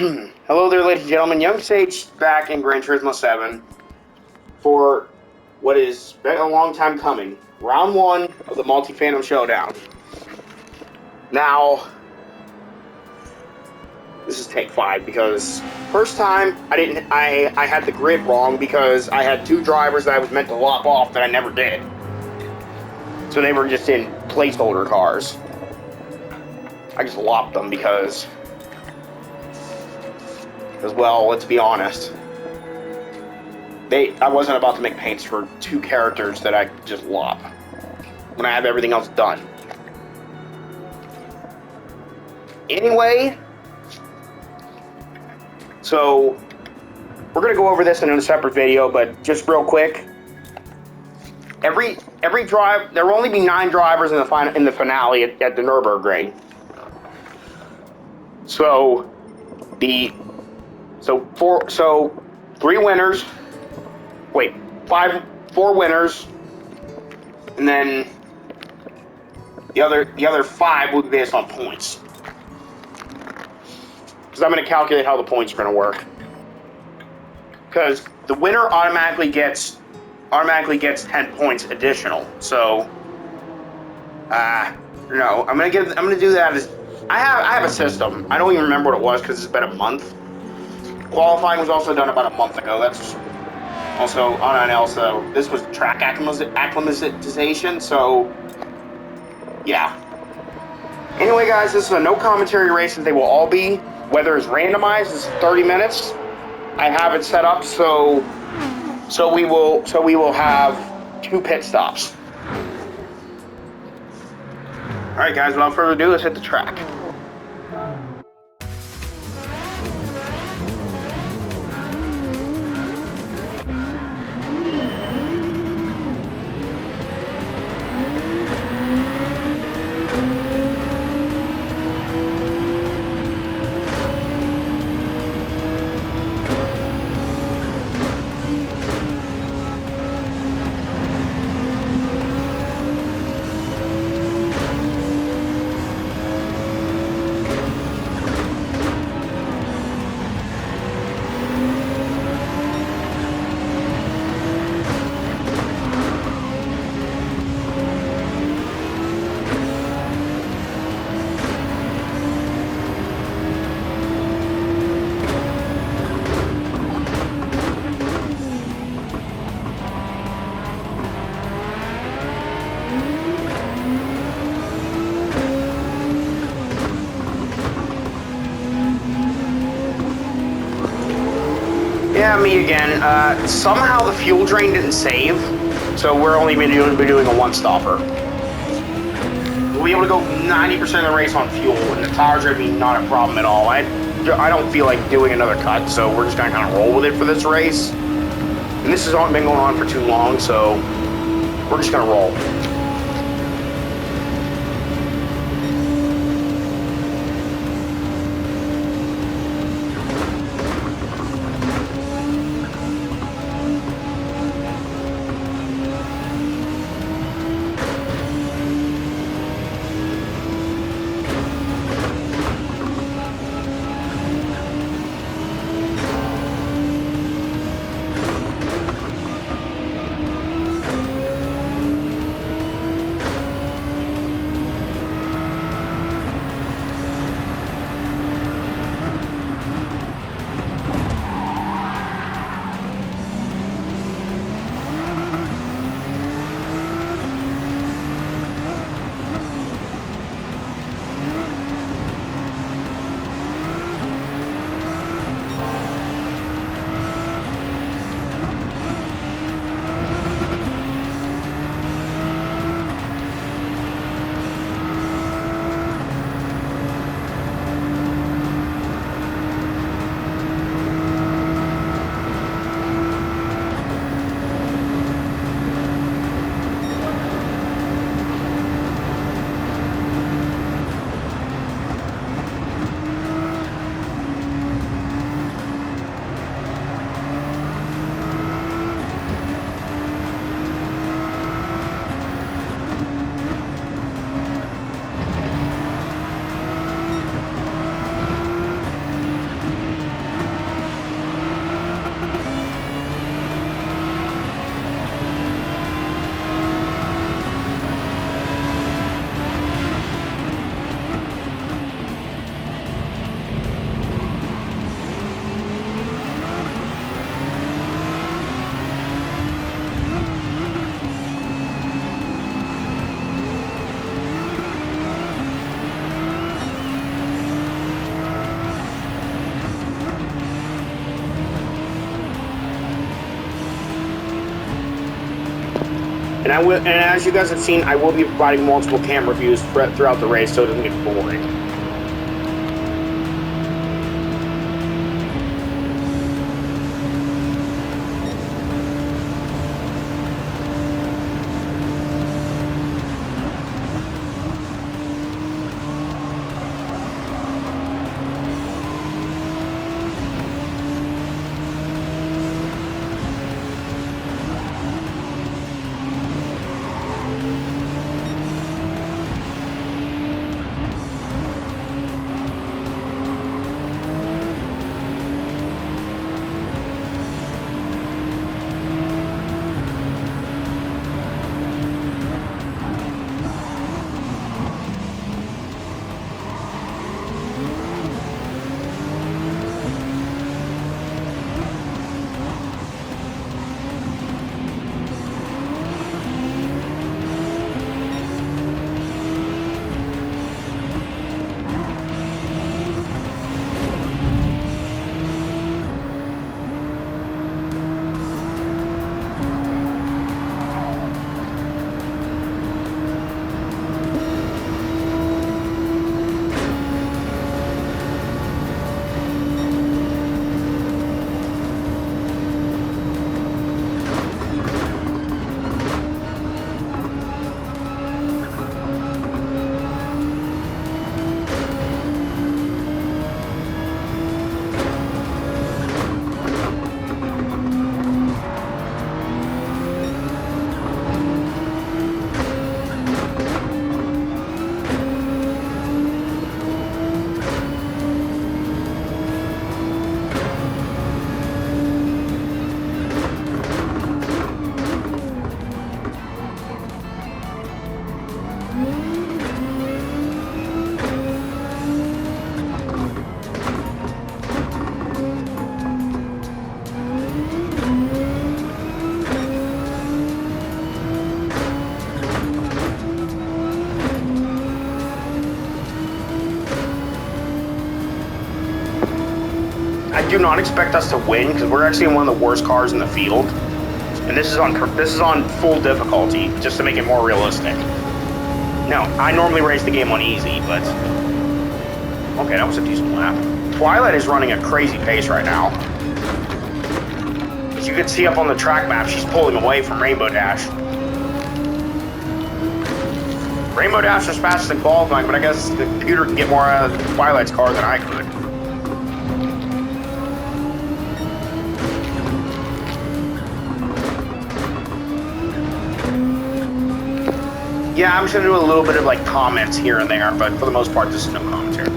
Hello there, ladies and gentlemen. Young Sage back in Gran Turismo 7 for what has been a long time coming. Round 1 of the Multifandom Showdown. Now, this is take 5 because first time I had the grid wrong because I had 2 drivers that I was meant to lop off that I never did. So they were just in placeholder cars. I just lopped them because, well, let's be honest. I wasn't about to make paints for 2 characters that I just lop when I have everything else done. Anyway, so we're gonna go over this in a separate video, but just real quick. Every drive, there will only be 9 drivers in the finale at the Nürburgring. So 3 winners. Wait, 4 winners, and then the other 5 will be based on points. Because I'm going to calculate how the points are going to work. Because the winner automatically gets 10 points additional. So, no, I'm going to do that as I have a system. I don't even remember what it was because it's been a month. Qualifying was also done about a month ago. That's also on NL, so this was track acclimatization, so yeah. Anyway, guys, this is a no commentary race, and they will all be. Weather is randomized. It's 30 minutes. I have it set up so we will have 2 pit stops. All right, guys. Without further ado, let's hit the track. Yeah, me again. Somehow the fuel drain didn't save, so we're only going to be doing a 1-stopper. We'll be able to go 90% of the race on fuel, and the tires are going to be not a problem at all. I don't feel like doing another cut, so we're just going to kind of roll with it for this race. And this has been going on for too long, so we're just going to roll. And and as you guys have seen, I will be providing multiple camera views throughout the race, so it doesn't get boring. I do not expect us to win because we're actually in one of the worst cars in the field, and this is on full difficulty just to make it more realistic. Now, I normally race the game on easy, but okay, that was a decent lap. Twilight is running a crazy pace right now. As you can see up on the track map, she's pulling away from Rainbow Dash. Rainbow Dash was faster than qualifying, but I guess the computer can get more out of Twilight's car than I could. Yeah, I'm just going to do a little bit of like comments here and there, but for the most part, this is no commentary.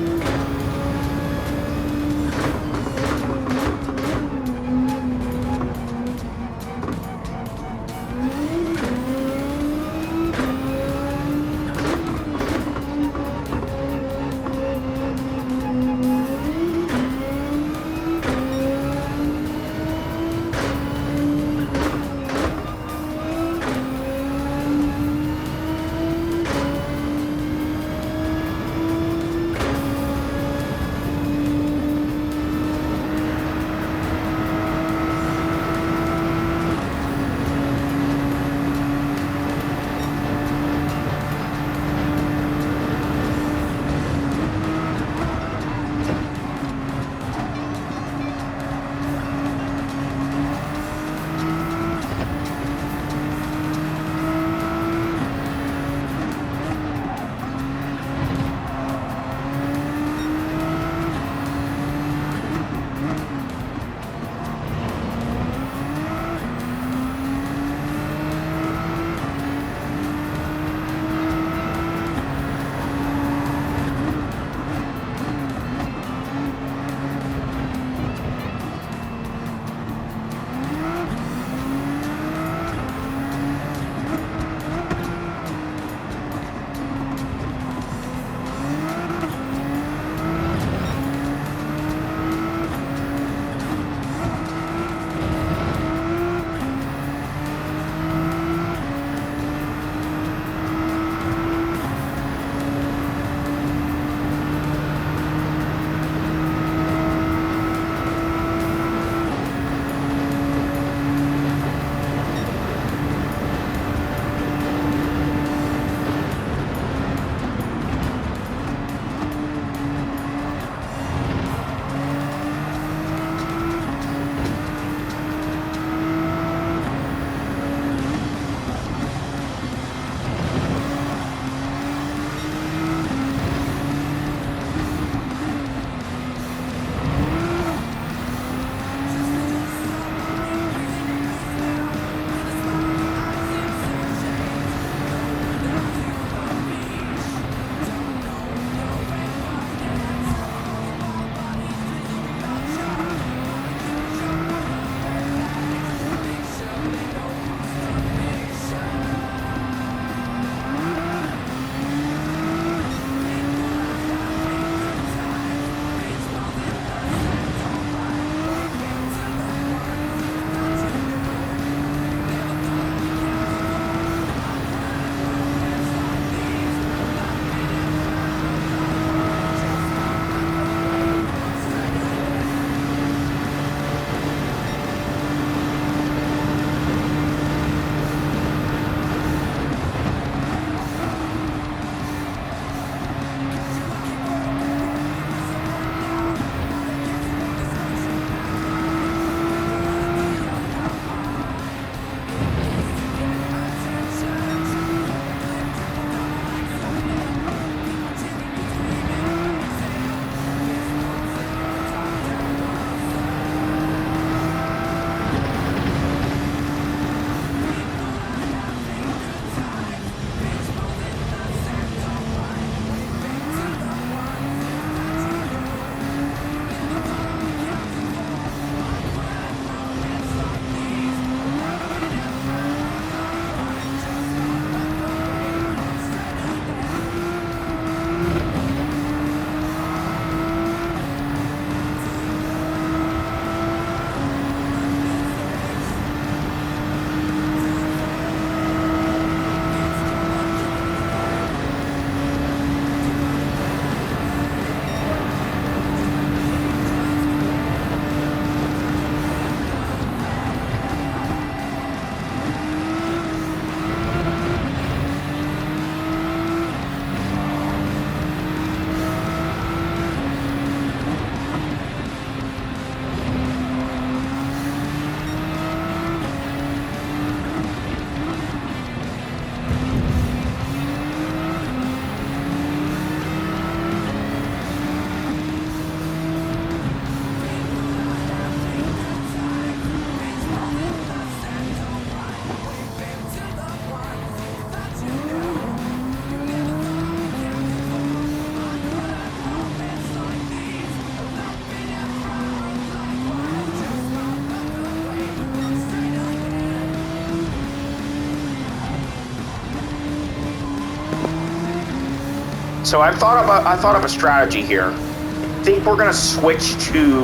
So I thought of a strategy here. I think we're gonna switch to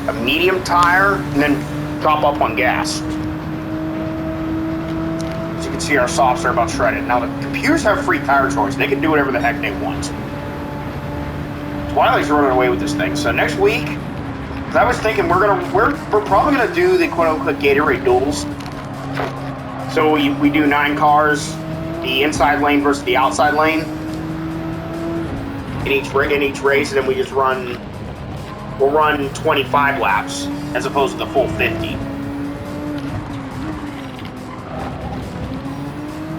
a medium tire and then top up on gas. As you can see, our softs are about shredded. Now the computers have free tire choice. They can do whatever the heck they want. Wiley's running away with this thing. So next week, I was thinking we're probably gonna do the quote-unquote Gatorade duels. So we do 9 cars, the inside lane versus the outside lane in each race, and then we just we'll run 25 laps as opposed to the full 50.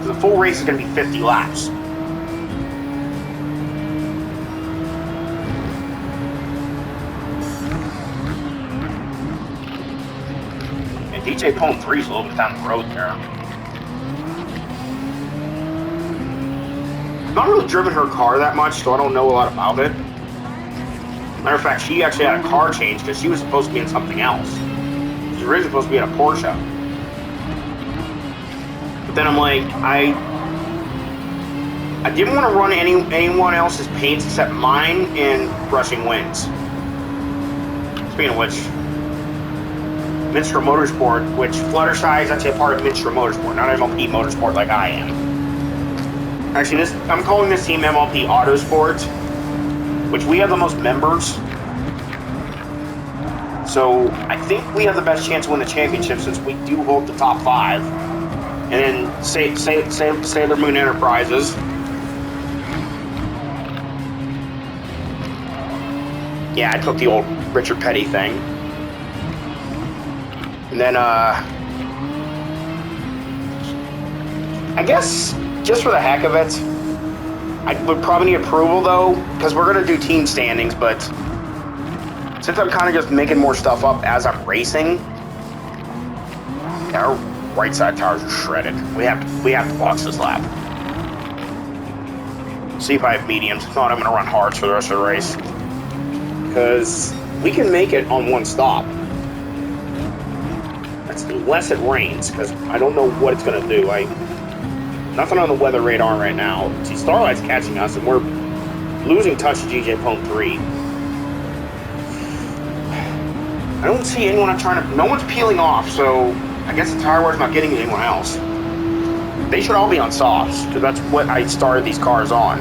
So the full race is gonna be 50 laps. DJ Pone 3 is a little bit down the road there. I've not really driven her car that much, so I don't know a lot about it. Matter of fact, she actually had a car change because she was supposed to be in something else. She was originally supposed to be in a Porsche. But then I'm like, I didn't want to run anyone else's paints except mine in Rushing Winds. Speaking of which, Minstrel Motorsport, which Fluttershy is actually a part of Minstrel Motorsport, not MLP Motorsport like I am. Actually, I'm calling this team MLP Autosport, which we have the most members. So I think we have the best chance to win the championship since we do hold the top 5. And then Sailor Moon Enterprises. Yeah, I took the old Richard Petty thing. And then, I guess, just for the heck of it, I would probably need approval, though, because we're going to do team standings, but since I'm kind of just making more stuff up as I'm racing, our right side tires are shredded. We have to box this lap. See if I have mediums. If not, I'm going to run hards for the rest of the race, because we can make it on one stop. Unless it rains, because I don't know what it's going to do. Nothing on the weather radar right now. See, Starlight's catching us, and we're losing touch to GJ Pone 3. I don't see anyone no one's peeling off, so I guess the tire wear's not getting anyone else. They should all be on softs, because that's what I started these cars on.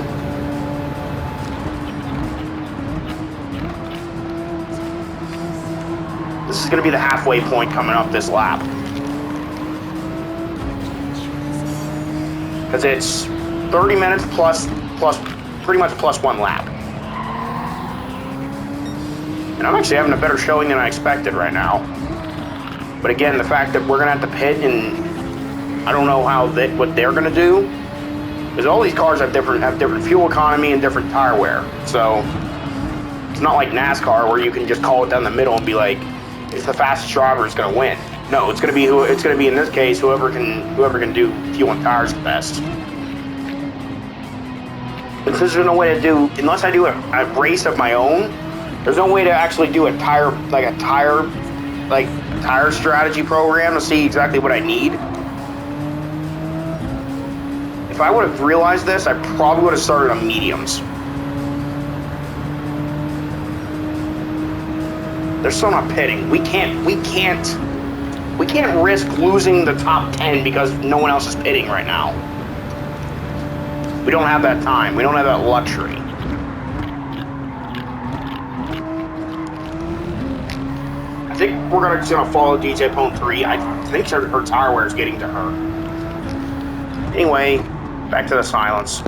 This is going to be the halfway point coming up this lap. Because it's 30 minutes plus pretty much plus 1 lap. And I'm actually having a better showing than I expected right now. But again, the fact that we're going to have to pit, and I don't know what they're going to do. Because all these cars have different fuel economy and different tire wear. So it's not like NASCAR where you can just call it down the middle and be like, it's the fastest driver is going to win. No, it's going to be in this case whoever can do fuel and tires the best. Because there's no way to do, unless I do a race of my own, there's no way to actually do a tire strategy program to see exactly what I need. If I would have realized this, I probably would have started on mediums. They're still not pitting. We can't risk losing the top 10 because no one else is pitting right now. We don't have that time. We don't have that luxury. I think we're just gonna follow DJ Pone 3. I think her tire wear is getting to her. Anyway, back to the silence.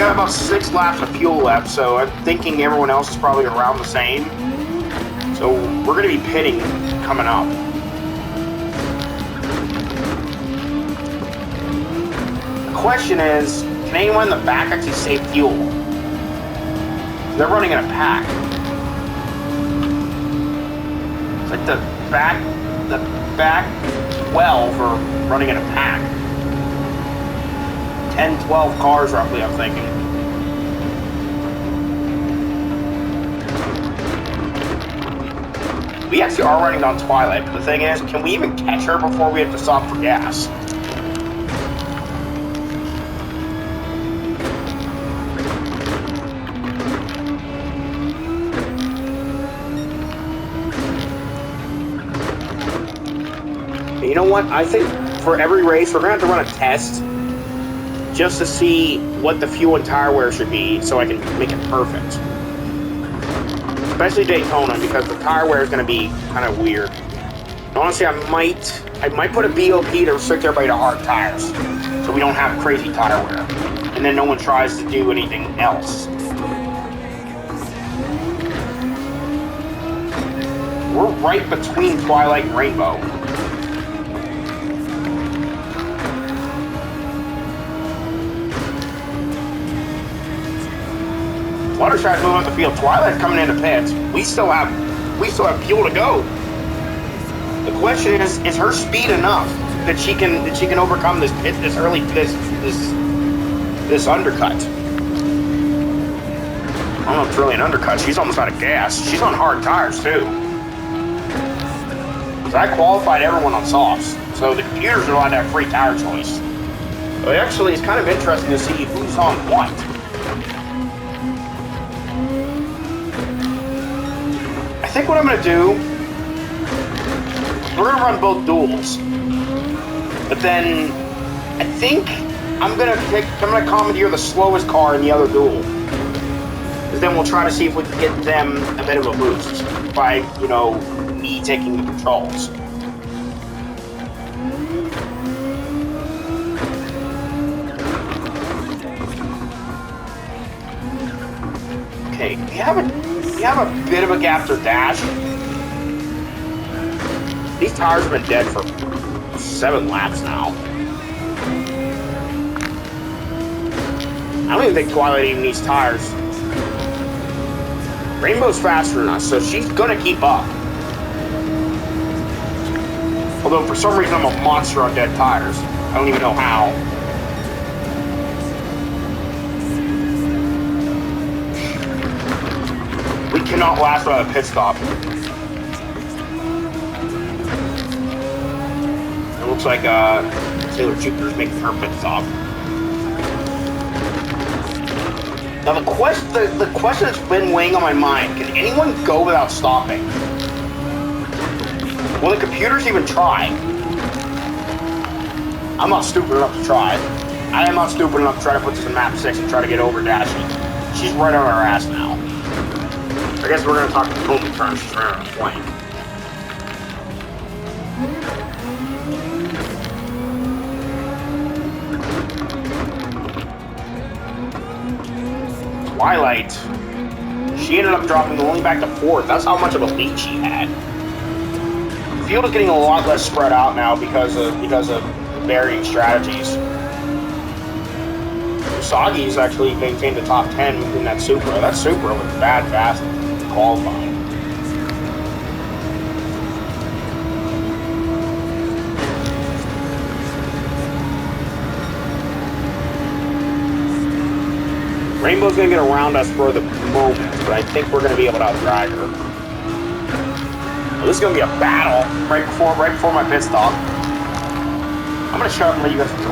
got about 6 laps of fuel left, so I'm thinking everyone else is probably around the same. So we're going to be pitting coming up. The question is, can anyone in the back actually save fuel? They're running in a pack. It's like the back 12 are running in a pack. 10, 12 cars roughly, I'm thinking. We actually are running on Twilight, but the thing is, can we even catch her before we have to stop for gas? You know what? I think for every race, we're going to have to run a test just to see what the fuel and tire wear should be so I can make it perfect. Especially Daytona, because the tire wear is going to be kind of weird. And honestly, I might put a BOP to restrict everybody to hard tires so we don't have crazy tire wear. And then no one tries to do anything else. We're right between Twilight and Rainbow. Fluttershy's moving up the field. Twilight's coming into pits. We still have fuel to go. The question is her speed enough that she can overcome this undercut? I don't know if it's really an undercut. She's almost out of gas. She's on hard tires too. So I qualified everyone on softs, so the computers are allowed to have free tire choice. So actually, it's kind of interesting to see who's on what. I think what I'm going to do, we're going to run both duels. But then, I think I'm going to commandeer the slowest car in the other duel. Because then we'll try to see if we can get them a bit of a boost by, you know, me taking the controls. Okay, we have a bit of a gap to dash. These tires have been dead for 7 laps now. I don't even think Twilight even needs tires. Rainbow's faster than us, so she's gonna keep up. Although for some reason I'm a monster on dead tires. I don't even know how. We cannot last without a pit stop. It looks like Sailor Jupiter's making her pit stop. Now the question that's been weighing on my mind, can anyone go without stopping? Will the computers even try? I'm not stupid enough to try. I am not stupid enough to try to put this in map 6 and try to get over Dashy. She's right on our ass now. I guess we're going to talk to Total Turn. She's right on the flank. Twilight, she ended up dropping only back to 4th. That's how much of a lead she had. The field is getting a lot less spread out now because of varying strategies. Usagi's actually maintained the top 10 in that Supra. That Supra was bad fast qualifying. Rainbow's going to get around us for the moment, but I think we're going to be able to outdrive her. Well, this is going to be a battle right before my pit stop. I'm going to shut up and let you guys go.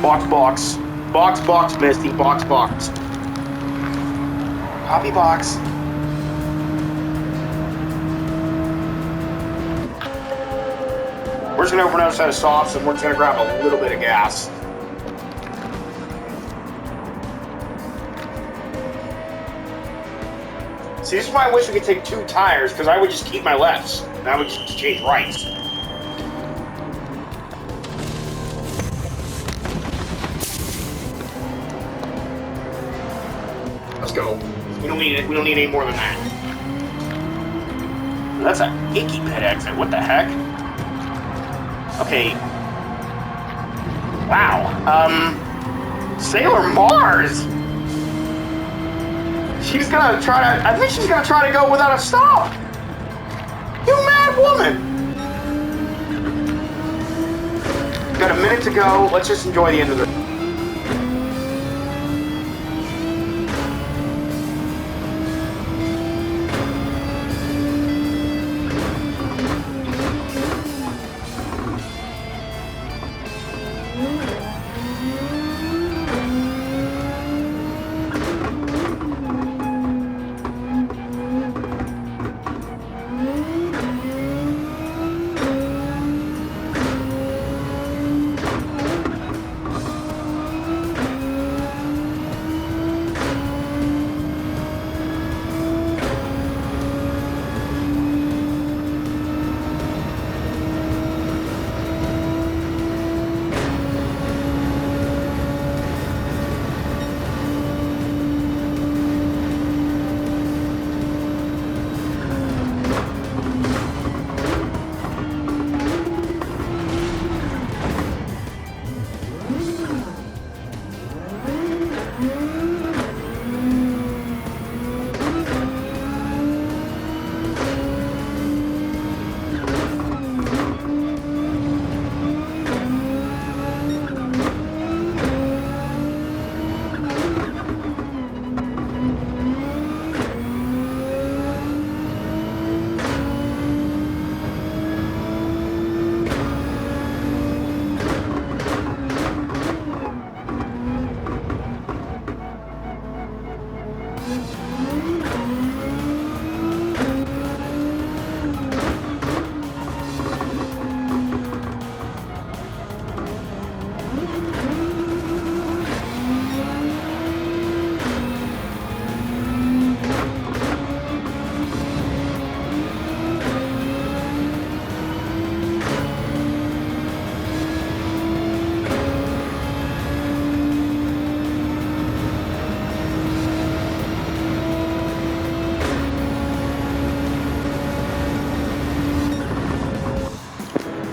Box, box. Box, box, Misty. Box, box. Copy box. We're just gonna open another set of softs and we're just gonna grab a little bit of gas. See, this is why I wish we could take 2 tires, because I would just keep my lefts. And I would just change rights. Let's go. We don't need any more than that. That's a icky pit exit. What the heck? Okay. Wow. Sailor Mars. She's gonna try to. I think she's gonna try to go without a stop. You mad woman. Got a minute to go. Let's just enjoy the end of the.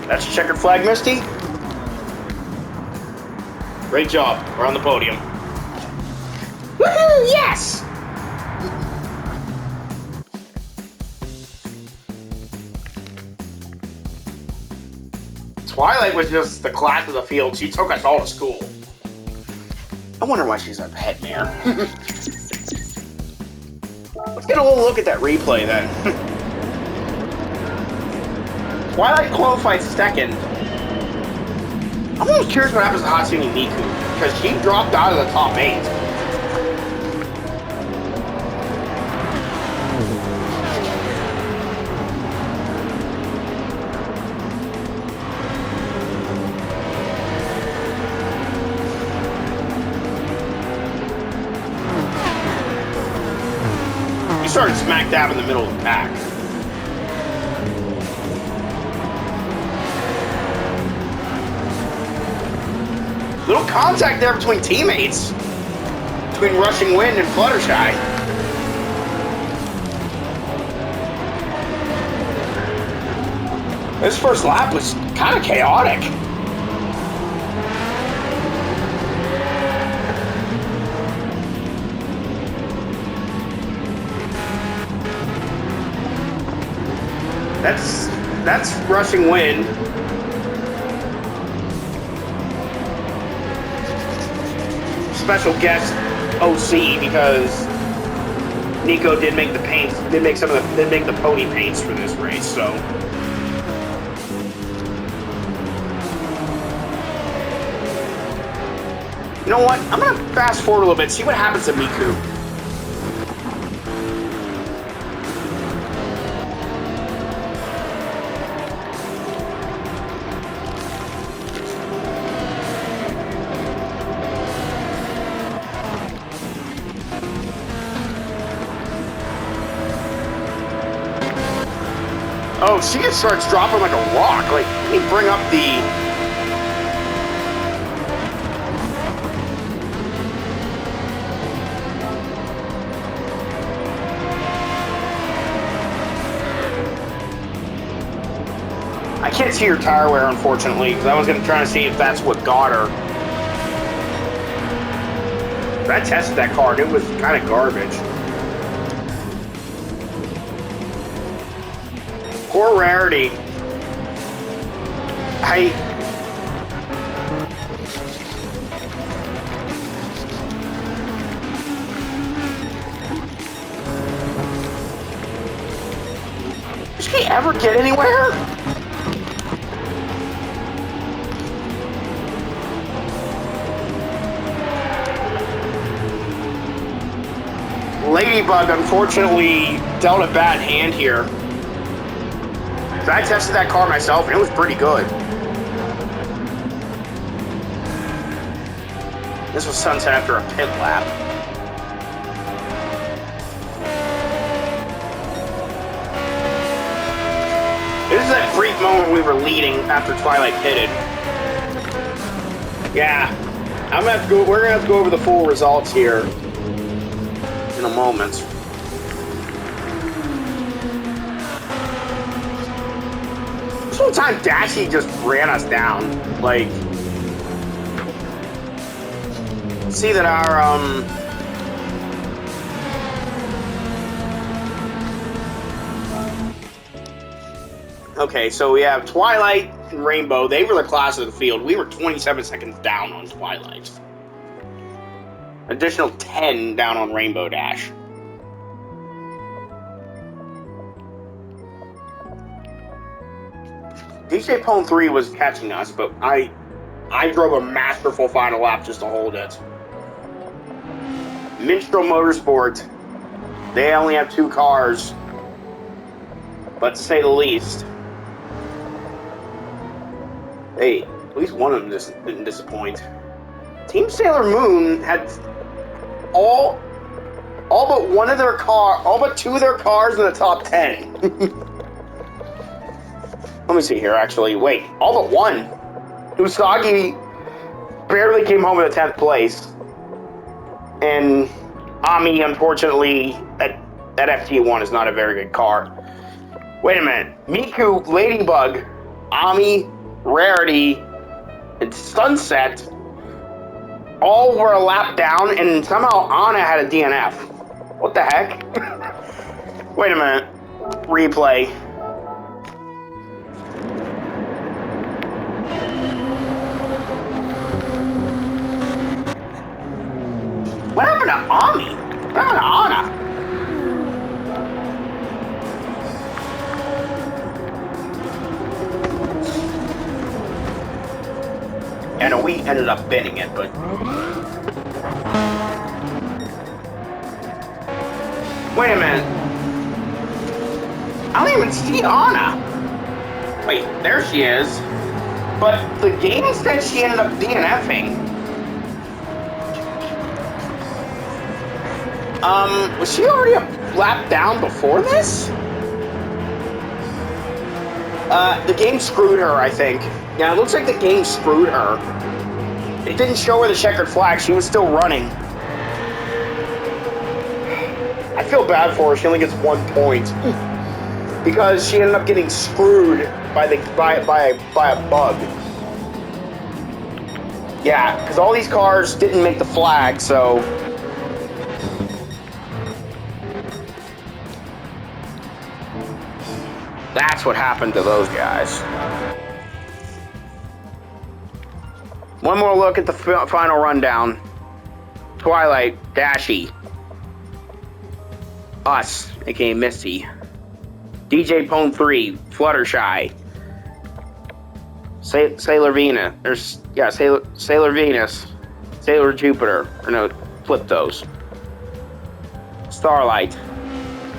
That's a checkered flag, Misty. Great job. We're on the podium. Woohoo! Yes! Twilight was just the class of the field. She took us all to school. I wonder why she's a head mayor. Let's get a little look at that replay then. Twilight qualified second. I'm almost curious what happens to Hatsune Miku, because she dropped out of the top 8. You started smack dab in the middle of the pack. Little contact there between teammates. Between Rushing Wind and Fluttershy. This first lap was kind of chaotic. That's Rushing Wind. Special guest OC because Nico did make the paints, did make the pony paints for this race, so. You know what? I'm gonna fast forward a little bit, see what happens to Miku. Oh, she just starts dropping like a rock. Like, let me bring up the... I can't see her tire wear, unfortunately, because I was going to try to see if that's what got her. I tested that car, and it was kind of garbage. Poor Rarity. Does she ever get anywhere? Ladybug, unfortunately, dealt a bad hand here. I tested that car myself, and it was pretty good. This was sunset after a pit lap. This is that brief moment we were leading after Twilight pitted. Yeah, I'm gonna have to go. We're gonna have to go over the full results here in a moment. This whole time, Dashi just ran us down. Like, see that our okay, so we have Twilight and Rainbow. They were the class of the field. We were 27 seconds down on Twilight. Additional 10 down on Rainbow Dash. DJ Pone 3 was catching us, but I drove a masterful final lap just to hold it. Minstrel Motorsport, they only have 2 cars, but to say the least, hey, at least one of them didn't disappoint. Team Sailor Moon had all but one of their all but 2 of their cars in the top 10. Let me see here, actually. Wait, all but one. Usagi barely came home with a 10th place. And Ami, unfortunately, that FT1 is not a very good car. Wait a minute. Miku, Ladybug, Ami, Rarity, and Sunset all were a lap down, and somehow Anna had a DNF. What the heck? Wait a minute. Replay. What happened to Ami? What happened to Anna? And we ended up binning it, but... Wait a minute. I don't even see Anna. Wait, there she is. But the game said she ended up DNFing. Was she already a lap down before this? The game screwed her, I think. Yeah, it looks like the game screwed her. It didn't show her the checkered flag. She was still running. I feel bad for her. She only gets 1 point. Because she ended up getting screwed by a bug. Yeah, because all these cars didn't make the flag, so... That's what happened to those guys. One more look at the final rundown. Twilight, Dashi. Us, aka Misty. DJ Pone 3, Fluttershy. Sailor Venus. Sailor Venus. Sailor Jupiter. Or no, flip those. Starlight.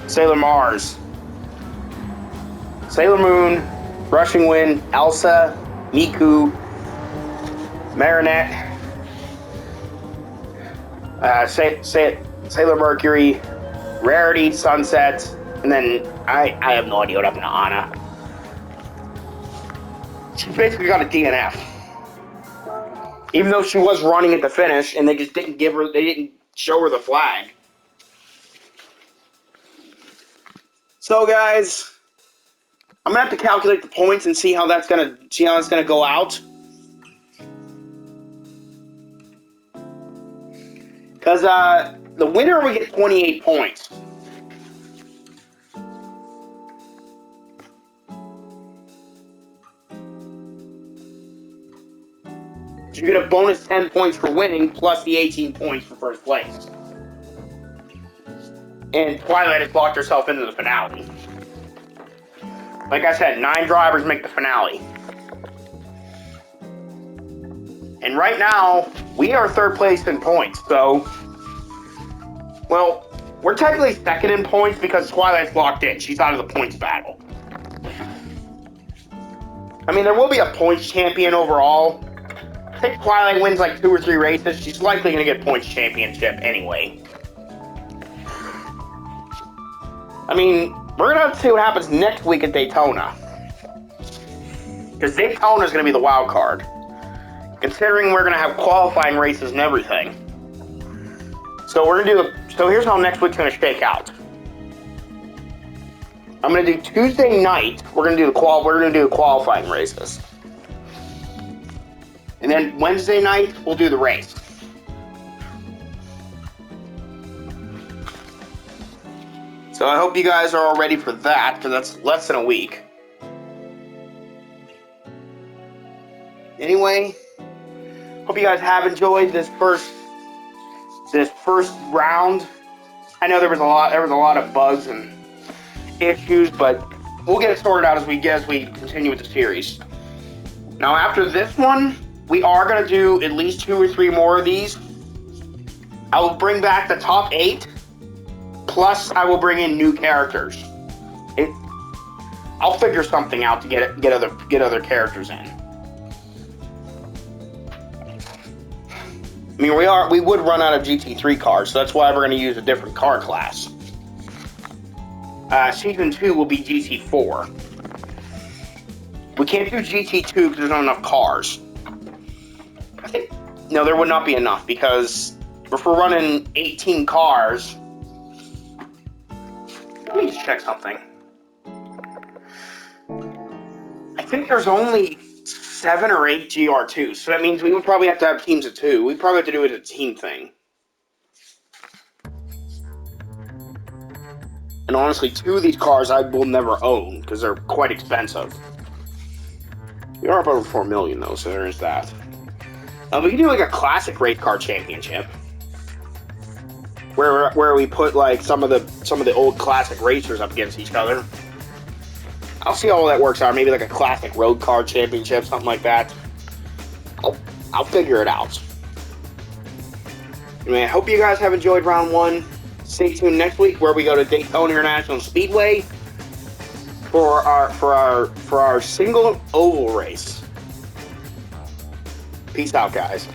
Sailor Mars. Sailor Moon. Rushing Wind. Elsa. Miku. Marinette. Sailor Mercury. Rarity. Sunset. And then I have no idea what happened to Anna. She basically got a DNF. Even though she was running at the finish, and they just didn't show her the flag. So guys, I'm gonna have to calculate the points and see how that's gonna go out. Because the winner will get 28 points. You get a bonus 10 points for winning, plus the 18 points for first place. And Twilight has locked herself into the finale. Like I said, 9 drivers make the finale. And right now, we are third place in points, so... Well, we're technically second in points because Twilight's locked in. She's out of the points battle. I mean, there will be a points champion overall. I think Twilight wins like 2 or 3 races. She's likely going to get points championship anyway. I mean, we're going to have to see what happens next week at Daytona. Because Daytona is going to be the wild card. Considering we're going to have qualifying races and everything. So here's how next week's going to shake out. I'm going to do Tuesday night. We're going to do the qualifying races. And then Wednesday night, we'll do the race. So I hope you guys are all ready for that, because that's less than a week. Anyway, hope you guys have enjoyed this first round. I know there was a lot of bugs and issues, but we'll get it sorted out as we continue with the series. Now after this one, we are going to do at least 2 or 3 more of these. I will bring back the top 8, plus I will bring in new characters. I'll figure something out to get other characters in. I mean, we would run out of GT3 cars, so that's why we're going to use a different car class. Season 2 will be GT4. We can't do GT2 because there's not enough cars. No, there would not be enough, because if we're running 18 cars... Let me just check something. I think there's only 7 or 8 GR2s, so that means we would probably have to have teams of 2. We'd probably have to do it as a team thing. And honestly, 2 of these cars I will never own, because they're quite expensive. We are up over 4 million, though, so there is that. We can do like a classic race car championship, where we put like some of the old classic racers up against each other. I'll see how all that works out. Maybe like a classic road car championship, something like that. I'll figure it out. Anyway, I hope you guys have enjoyed round 1. Stay tuned next week where we go to Daytona International Speedway for our single oval race. Peace out, guys.